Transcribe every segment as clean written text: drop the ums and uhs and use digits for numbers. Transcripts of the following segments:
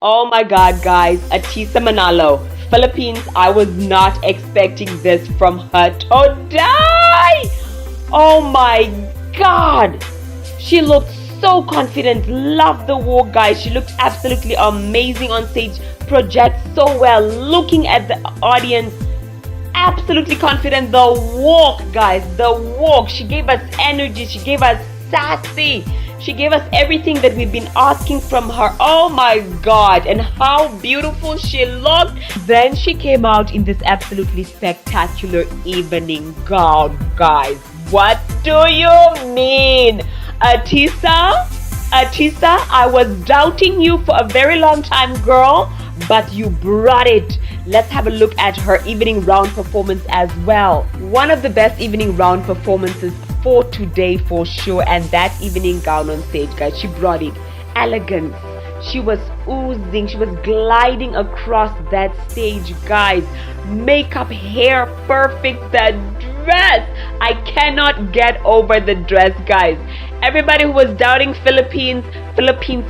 Oh my god, guys, Atisa Manalo, Philippines, I was not expecting this from her today! Oh my god! She looked so confident, loved the walk, guys. She looked absolutely amazing on stage, projects so well, looking at the audience, absolutely confident. The walk, guys, the walk. She gave us energy, she gave us sassy. She gave us everything that we've been asking from her. Oh my god, and how beautiful she looked. Then she came out in this absolutely spectacular evening gown, guys. What do you mean? Atisa, I was doubting you for a very long time, girl, but you brought it. Let's have a look at her evening round performance as well. One of the best evening round performances for today for sure, and that evening gown on stage, guys, she brought it. Elegance. She was oozing, she was gliding across that stage, guys. Makeup, hair, perfect. The dress, I cannot get over the dress, guys. Everybody who was doubting Philippines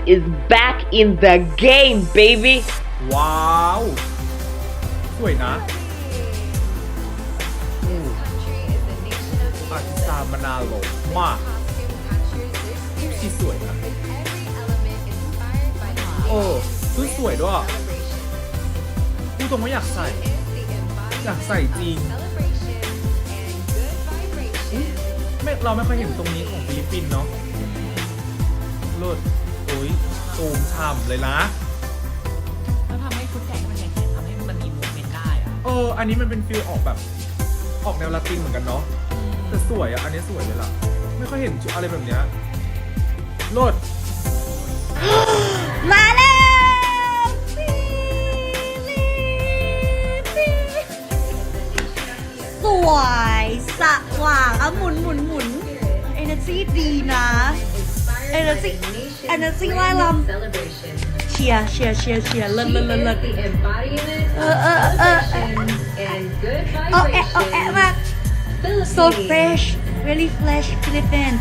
is back in the game, baby. ว้าวสวยนะอาทิตามนาโลมากชีสวยนะชุดสวยด้วยพูดตรงว่าอยากใส่จริงเราไม่ค่อยเห็นตรงนี้ของฟิลิปปินส์เนาะเลิศอุ้ยตูมฉ่ำเลยนะแล้วทำให้ชุดแต่งมันแข็งทำให้มันมีมูฟเมนต์ได้อะอันนี้มันเป็นฟีลออกแบบออกแนวลาตินเหมือนกันเนาะแต่สวยอันนี้สวยเลยล่ะไม่ค่อยเห็นชุดอะไรแบบเนี้ยโลด มาแล้วสวยสว่างอ่ะหมุนเอเนอร์จีดีนะเอเนอร์จีว่าลำเชียร์เลิศแอะมาก so fresh really fresh Philippines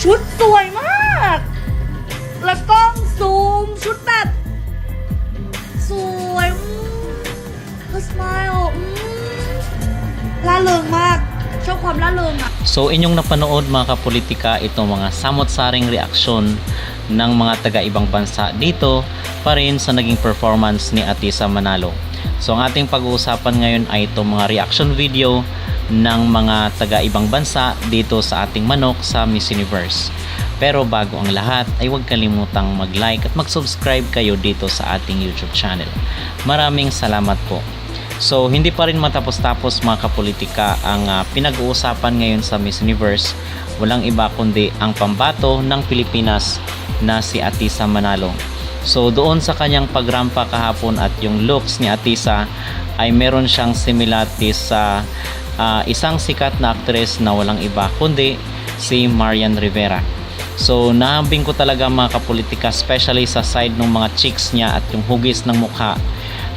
ชุดสวยมากแล้วกล้องซูมชุดแบบสวยher smileล่าเริงมากชอบความล่าเริงอ่ะ So inyong napanood mga kapolitika itong mga samot-saring reaksyon ng mga taga-ibang bansa dito pa rin sa naging performance ni Atisa Manalo. So ang ating pag-uusapan ngayon ay itong mga reaction video ng mga taga-ibang bansa dito sa ating manok sa Miss Universe. Pero bago ang lahat ay huwag kalimutang mag-like at mag-subscribe kayo dito sa ating YouTube channel. Maraming salamat po. So hindi pa rin matapos-tapos mga kapolitika ang pinag-uusapan ngayon sa Miss Universe. Walang iba kundi ang pambato ng Pilipinas na si Atisa Manalo. So doon sa kanyang pagrampa kahapon at yung looks ni Atisa ay meron siyang similarities sa isang sikat na actress na walang iba kundi si Marian Rivera. So nahambing ko talaga mga kapolitika, especially sa side ng mga cheeks niya at yung hugis ng mukha.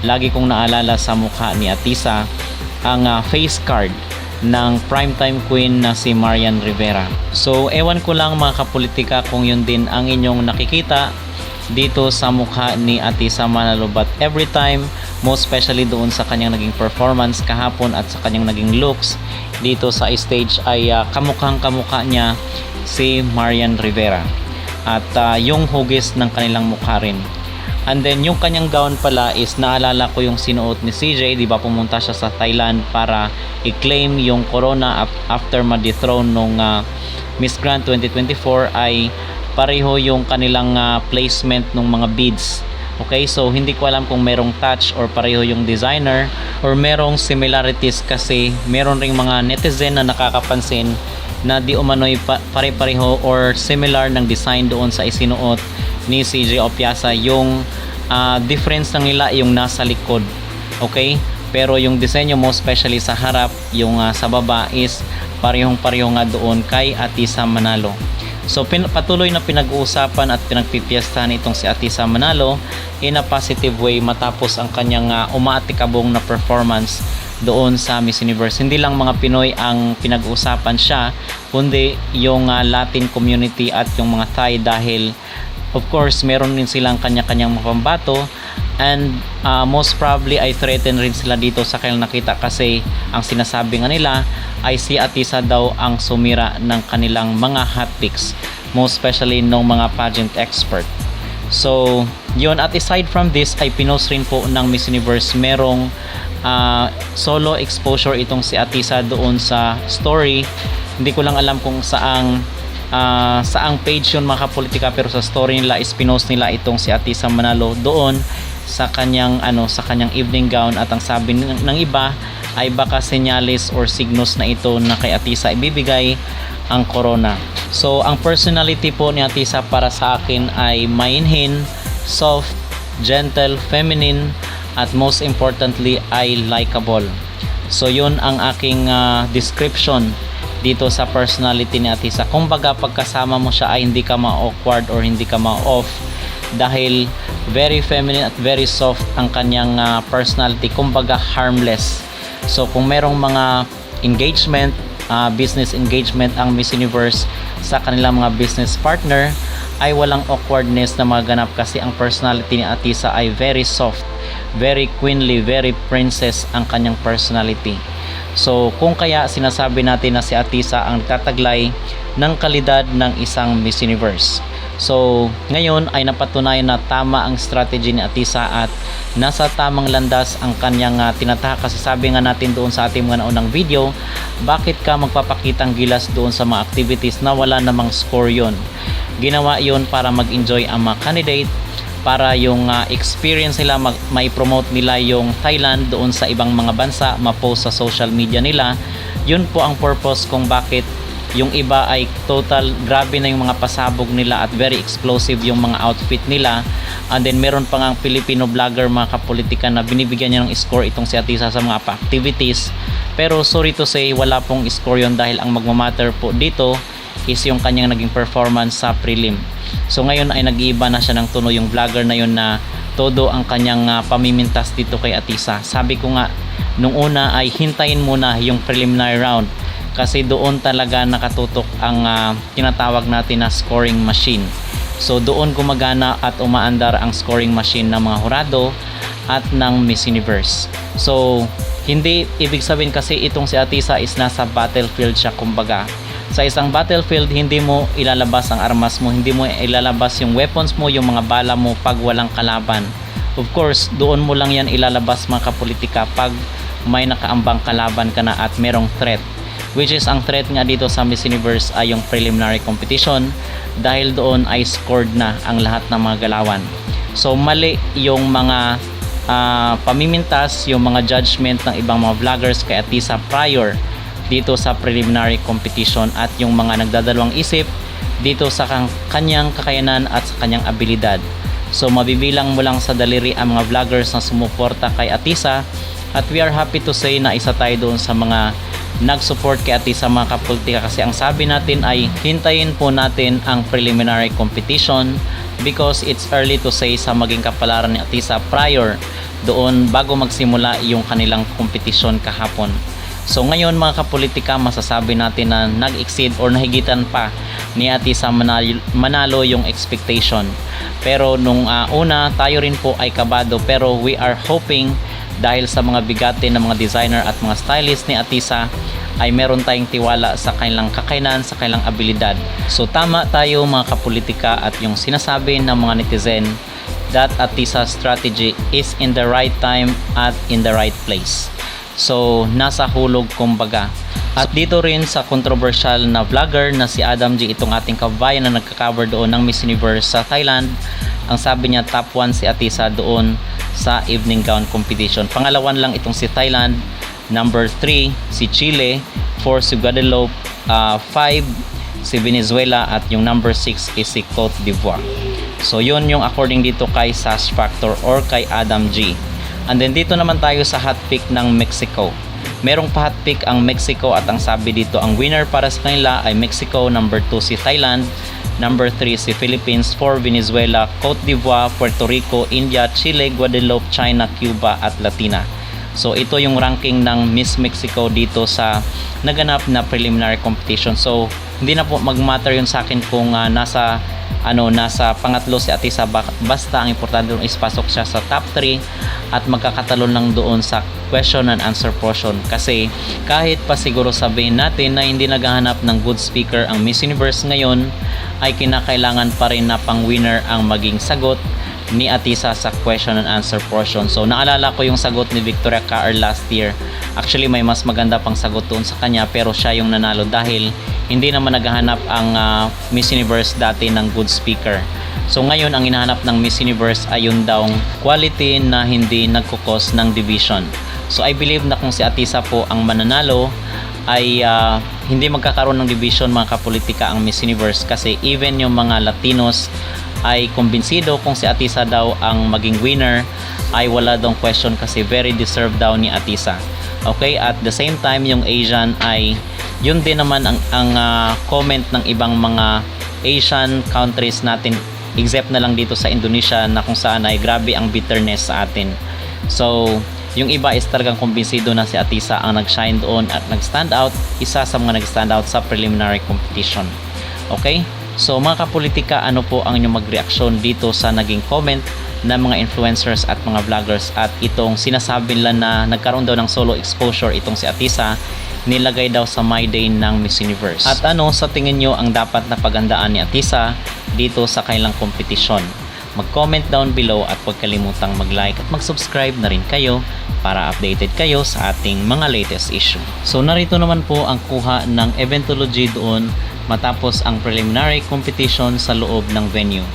Lagi kong naalala sa mukha ni Atisa ang face card ng primetime queen na si Marian Rivera. So ewan ko lang mga kapolitika kung yun din ang inyong nakikita dito sa mukha ni Atisa Manalo, but every time, most especially doon sa kanyang naging performance kahapon at sa kanyang naging looks dito sa stage ay kamukhang kamukha niya si Marian Rivera at yung hugis ng kanilang mukha rin. And then yung kanyang gown pala is naalala ko yung sinuot ni CJ, di ba pumunta siya sa Thailand para i-claim yung corona after ma-dethrone nung Miss Grand 2024 ay pareho yung kanilang placement ng mga beads. Okay, so hindi ko alam kung merong touch or pareho yung designer or merong similarities kasi meron ring mga netizen na nakakapansin na di umano'y pare-pareho or similar ng design doon sa isinuot ni CJ Opiasa. Yung difference ng nila yung nasa likod, okay, pero yung disenyo mo especially sa harap, yung sa baba is parehong-pareho nga doon kay Atisa Manalo. So patuloy na pinag-uusapan at pinagpipiestahan itong si Atisa Manalo in a positive way matapos ang kanyang umaatikabong na performance doon sa Miss Universe. Hindi lang mga Pinoy ang pinag-uusapan siya, kundi yung Latin community at yung mga Thai, dahil Of course, meron din silang kanya-kanyang mga pambato, and most probably ay threaten rin sila dito sa kanilang nakita, kasi ang sinasabi nga nila ay si Atisa daw ang sumira ng kanilang mga hot picks, most especially ng mga pageant expert. So yun, at aside from this ay pinost rin po ng Miss Universe, merong solo exposure itong si Atisa doon sa story. Hindi ko lang alam kung saang page yun mga kapolitika, pero sa story nila is pinost nila itong si Atisa Manalo doon sa kanyang evening gown, at ang sabi ng iba ay baka senyales or signos na ito na kay Atisa ibibigay ang corona. So ang personality po ni Atisa para sa akin ay mainhin, soft, gentle, feminine, at most importantly ay likable. So yun ang aking description dito sa personality ni Atisa. Kumbaga pagkasama mo siya ay hindi ka ma-awkward or hindi ka ma-off, dahil very feminine at very soft ang kanyang personality, kumbaga harmless. So kung merong mga engagement, business engagement ang Miss Universe sa kanilang mga business partner, ay walang awkwardness na maganap, kasi ang personality ni Atisa ay very soft, very queenly, very princess ang kanyang personality. So kung kaya sinasabi natin na si Atisa ang tataglay ng kalidad ng isang Miss Universe. So ngayon ay napatunayan na tama ang strategy ni Atisa at nasa tamang landas ang kanyang tinatahak, kasi sabi nga natin doon sa ating mga naunang video, bakit ka magpapakitang gilas doon sa mga activities na wala namang score yon? Ginawa yon para mag-enjoy ang mga candidate, para yung experience nila, mai-promote nila yung Thailand doon sa ibang mga bansa, ma-post sa social media nila. Yun po ang purpose kung bakit yung iba ay total grabe na yung mga pasabog nila at very explosive yung mga outfit nila. And then meron pa nga Filipino vlogger mga kapolitika na binibigyan niya ng score itong si Atisa sa mga activities, pero sorry to say wala pong score yon, dahil ang magmamatter po dito is yung kanyang naging performance sa prelim. So ngayon ay nag-iiba na siya ng tono yung vlogger na yun, na todo ang kanyang pamimintas dito kay Atisa. Sabi ko nga nung una ay hintayin muna yung preliminary round, kasi doon talaga nakatutok ang tinatawag natin na scoring machine. So doon gumagana at umaandar ang scoring machine ng mga hurado at ng Miss Universe. So hindi ibig sabihin kasi itong si Atisa is nasa battlefield siya, kumbaga. Sa isang battlefield, hindi mo ilalabas ang armas mo, hindi mo ilalabas yung weapons mo, yung mga bala mo pag walang kalaban. Of course, doon mo lang yan ilalabas mga kapolitika pag may nakaambang kalaban ka na at merong threat. Which is ang threat nga dito sa Miss Universe ay yung preliminary competition, dahil doon ay scored na ang lahat ng mga galawan. So mali yung mga pamimintas, yung mga judgment ng ibang mga vloggers kay Atisa prior dito sa preliminary competition, at yung mga nagdadalawang isip dito sa kanyang kakayanan at sa kanyang abilidad. So mabibilang mo lang sa daliri ang mga vloggers na sumuporta kay Atisa, at we are happy to say na isa tayo doon sa mga nag-support kay Atisa mga kapolitika, kasi ang sabi natin ay hintayin po natin ang preliminary competition, because it's early to say sa maging kapalaran ni Atisa prior doon bago magsimula yung kanilang competition kahapon. So ngayon mga kapolitika, masasabi natin na nag-exceed or nahigitan pa ni Atisa Manalo yung expectation. Pero nung una, tayo rin po ay kabado, pero we are hoping dahil sa mga bigati ng mga designer at mga stylist ni Atisa ay meron tayong tiwala sa kanilang kakayanan, sa kanilang abilidad. So tama tayo mga kapolitika, at yung sinasabi ng mga netizen that Atisa's strategy is in the right time at in the right place. So nasa hulog kumbaga. At dito rin sa controversial na vlogger na si Adam G, itong ating kabayan na nagka-cover doon ng Miss Universe sa Thailand, ang sabi niya top 1 si Atisa doon sa evening gown competition. Pangalawan lang itong si Thailand, number 3 si Chile, 4 si Guadeloupe, 5 si Venezuela, at yung number 6 is si Cote d'Ivoire. So yun yung according dito kay Sash Factor or kay Adam G. And then dito naman tayo sa hot pick ng Mexico. Merong pa hot pick ang Mexico, at ang sabi dito ang winner para sa kanila ay Mexico, number 2 si Thailand, number 3 si Philippines, 4 Venezuela, Cote d'Ivoire, Puerto Rico, India, Chile, Guadeloupe, China, Cuba at Latina. So ito yung ranking ng Miss Mexico dito sa naganap na preliminary competition. So hindi na po mag-matter yun sa akin kung nasa nasa pangatlo si Atisa, basta ang importante doon is pasok siya sa top 3 at magkakatalon lang doon sa question and answer portion. Kasi kahit pa siguro sabihin natin na hindi naghahanap ng good speaker ang Miss Universe ngayon, ay kinakailangan pa rin na pang winner ang maging sagot ni Atisa sa question and answer portion. So naalala ko yung sagot ni Victoria Caer last year. Actually may mas maganda pang sagot doon sa kanya, pero siya yung nanalo dahil hindi naman naghahanap ang Miss Universe dati ng good speaker. So ngayon ang hinahanap ng Miss Universe ay yung daw quality na hindi nagkukos ng division. So I believe na kung si Atisa po ang mananalo ay hindi magkakaroon ng division mga kapolitika ang Miss Universe, kasi even yung mga Latinos ay kumbinsido kung si Atisa daw ang maging winner, ay wala daw question kasi very deserved daw ni Atisa. Okay, at the same time yung Asian ay yun din naman ang comment ng ibang mga Asian countries natin, except na lang dito sa Indonesia na kung saan ay grabe ang bitterness sa atin. So yung iba is talagang kumbinsido na si Atisa ang nag-shine doon at nag-stand out, isa sa mga nag-stand out sa preliminary competition. Okay? So mga kapolitika, ano po ang inyong magreaksyon dito sa naging comment ng mga influencers at mga vloggers at itong sinasabi nila na nagkaroon daw ng solo exposure itong si Atisa, nilagay daw sa My Day ng Miss Universe. At ano sa tingin nyo ang dapat na pagandaan ni Atisa dito sa kailang kompetisyon? Mag-comment down below at huwag kalimutang mag-like at mag-subscribe na rin kayo para updated kayo sa ating mga latest issue. So narito naman po ang kuha ng Eventology doon matapos ang preliminary competition sa loob ng venue.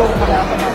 itong kalaban natin.